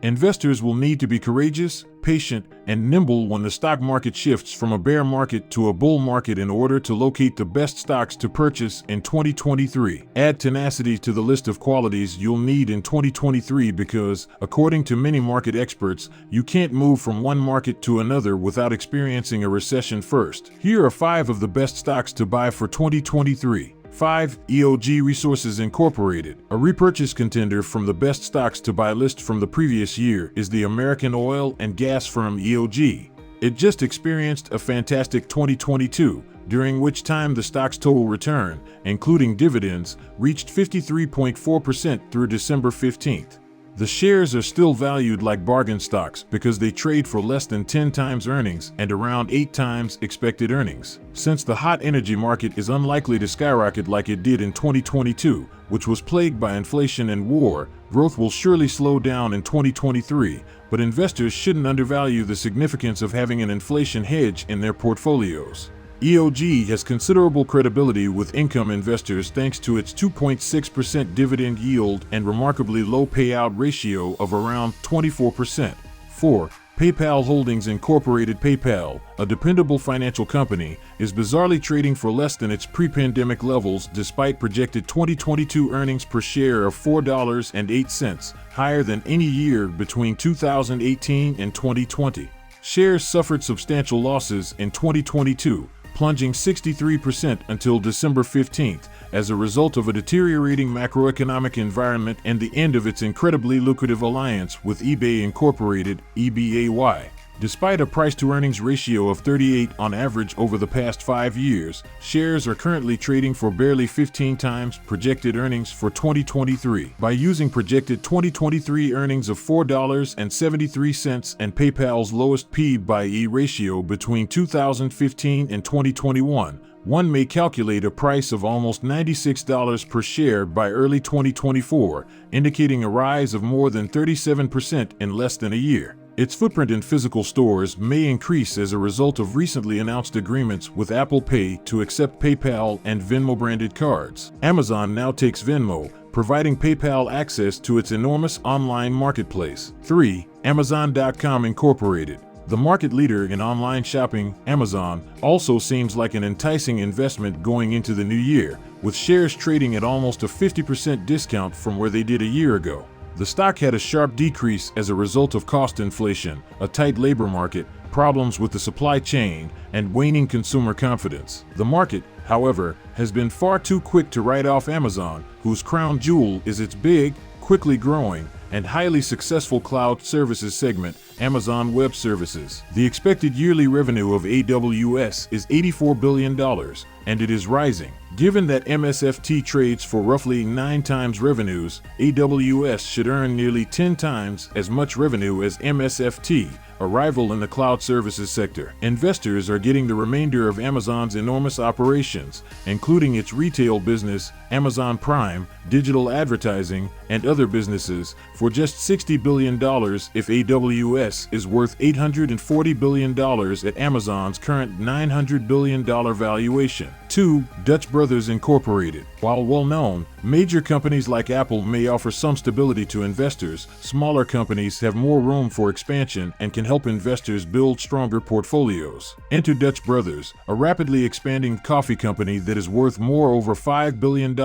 Investors will need to be courageous, patient, and nimble when the stock market shifts from a bear market to a bull market in order to locate the best stocks to purchase in 2023. Add tenacity to the list of qualities you'll need in 2023 because, according to many market experts, you can't move from one market to another without experiencing a recession first. Here are 5 of the best stocks to buy for 2023. 5. EOG Resources Incorporated. A repurchase contender from the best stocks to buy list from the previous year is the American oil and gas firm EOG. It just experienced a fantastic 2022, during which time the stock's total return, including dividends, reached 53.4% through December 15th. The shares are still valued like bargain stocks because they trade for less than 10 times earnings and around 8 times expected earnings. Since the hot energy market is unlikely to skyrocket like it did in 2022, which was plagued by inflation and war, growth will surely slow down in 2023, but investors shouldn't undervalue the significance of having an inflation hedge in their portfolios. EOG has considerable credibility with income investors thanks to its 2.6% dividend yield and remarkably low payout ratio of around 24%. 4. PayPal Holdings Incorporated. PayPal, a dependable financial company, is bizarrely trading for less than its pre-pandemic levels despite projected 2022 earnings per share of $4.08, higher than any year between 2018 and 2020. Shares suffered substantial losses in 2022, plunging 63% until December 15th as a result of a deteriorating macroeconomic environment and the end of its incredibly lucrative alliance with eBay Incorporated, EBAY. Despite a price-to-earnings ratio of 38 on average over the past 5 years, shares are currently trading for barely 15 times projected earnings for 2023. By using projected 2023 earnings of $4.73 and PayPal's lowest P/E ratio between 2015 and 2021, one may calculate a price of almost $96 per share by early 2024, indicating a rise of more than 37% in less than a year. Its footprint in physical stores may increase as a result of recently announced agreements with Apple Pay to accept PayPal and Venmo-branded cards. Amazon now takes Venmo, providing PayPal access to its enormous online marketplace. 3. Amazon.com Incorporated. The market leader in online shopping, Amazon, also seems like an enticing investment going into the new year, with shares trading at almost a 50% discount from where they did a year ago. The stock had a sharp decrease as a result of cost inflation, a tight labor market, problems with the supply chain, and waning consumer confidence. The market, however, has been far too quick to write off Amazon, whose crown jewel is its big, quickly growing, and highly successful cloud services segment, Amazon Web Services. The expected yearly revenue of AWS is $84 billion, and it is rising. Given that MSFT trades for roughly 9 times revenues, AWS should earn nearly 10 times as much revenue as MSFT, a rival in the cloud services sector. Investors are getting the remainder of Amazon's enormous operations, including its retail business, Amazon Prime, digital advertising, and other businesses, for just $60 billion if AWS is worth $840 billion at Amazon's current $900 billion valuation. 2. Dutch Brothers Incorporated. While well known, major companies like Apple may offer some stability to investors, smaller companies have more room for expansion and can help investors build stronger portfolios. Enter Dutch Brothers, a rapidly expanding coffee company that is worth over $5 billion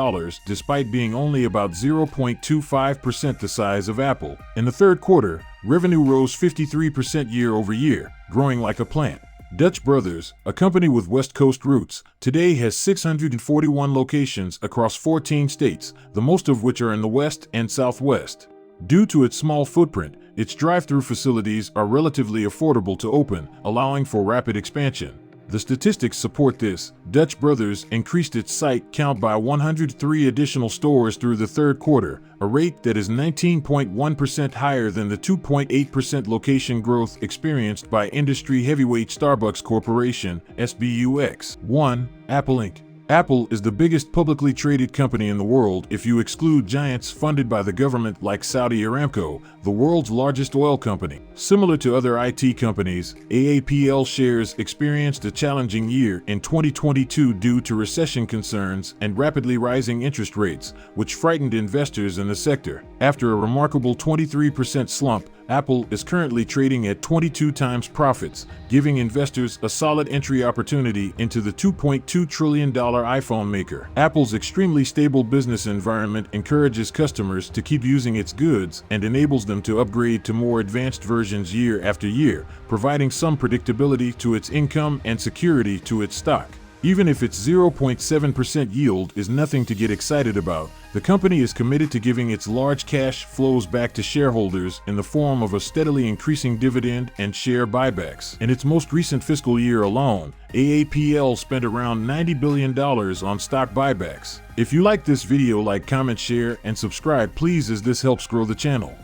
despite being only about 0.25% the size of Apple. In the third quarter, revenue rose 53% year over year, growing like a plant. Dutch Brothers, a company with West Coast roots, today has 641 locations across 14 states, the most of which are in the West and Southwest. Due to its small footprint, its drive-through facilities are relatively affordable to open, allowing for rapid expansion. The statistics support this. Dutch Brothers increased its site count by 103 additional stores through the third quarter, a rate that is 19.1% higher than the 2.8% location growth experienced by industry heavyweight Starbucks Corporation, SBUX. 1. Apple Inc. Apple is the biggest publicly traded company in the world if you exclude giants funded by the government like Saudi Aramco, the world's largest oil company. Similar to other IT companies, AAPL shares experienced a challenging year in 2022 due to recession concerns and rapidly rising interest rates, which frightened investors in the sector. After a remarkable 23% slump, Apple is currently trading at 22 times profits, giving investors a solid entry opportunity into the $2.2 trillion iPhone maker. Apple's extremely stable business environment encourages customers to keep using its goods and enables them to upgrade to more advanced versions year after year, providing some predictability to its income and security to its stock. Even if its 0.7% yield is nothing to get excited about, the company is committed to giving its large cash flows back to shareholders in the form of a steadily increasing dividend and share buybacks. In its most recent fiscal year alone, AAPL spent around $90 billion on stock buybacks. If you like this video, like, comment, share, and subscribe please, as this helps grow the channel.